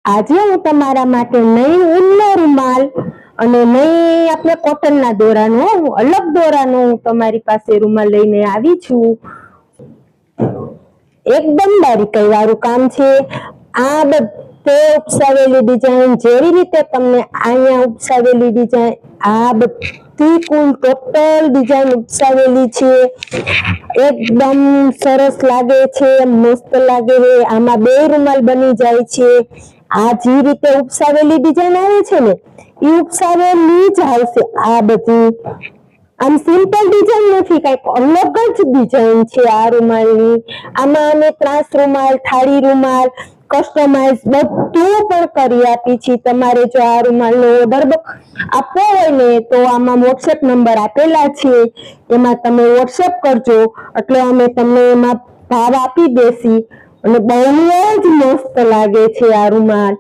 આજે હું તમારા માટે નહીં ઊનનો રૂમાલ અને નહીં આપણે કોટનના દોરાનો અલગ દોરાનો હું તમારી પાસે રૂમાલ લઈને આવી છું। એકદમ બારીકાઈ વાળું કામ છે। આ બધે ઉપસાવેલી ડિઝાઇન જેવી રીતે તમને અહીંયા ઉપસાવેલી ડિઝાઇન આ બધી કુલ ટોટલ ડિઝાઇન ઉપસાવેલી છે। એકદમ સરસ લાગે છે, મસ્ત લાગે છે। આમાં બે રૂમાલ બની જાય છે। આ જે રીતે ઉપસાવેલી ડિઝાઇન આવે છે ને એ ઉપસાવેલી જ આવશે। આ બધી આમ સિમ્પલ ડિઝાઇન નથી, કઈક અલગ જ ડિઝાઇન છે આ રૂમાલની। આમાં અમે ત્રાસ રૂમાલ, થાળી રૂમાલ કસ્ટમાઇઝ બધું પણ કરી આપી છે। તમારે જો આ રૂમાલનો ઓર્ડર આપવો હોય ને તો આમાં વોટ્સએપ નંબર આપેલા છે, એમાં તમે વોટ્સએપ કરજો એટલે અમે તમને એમાં ભાવ આપી દેસી। અને બહુ જ મસ્ત લાગે છે આ રૂમાલ।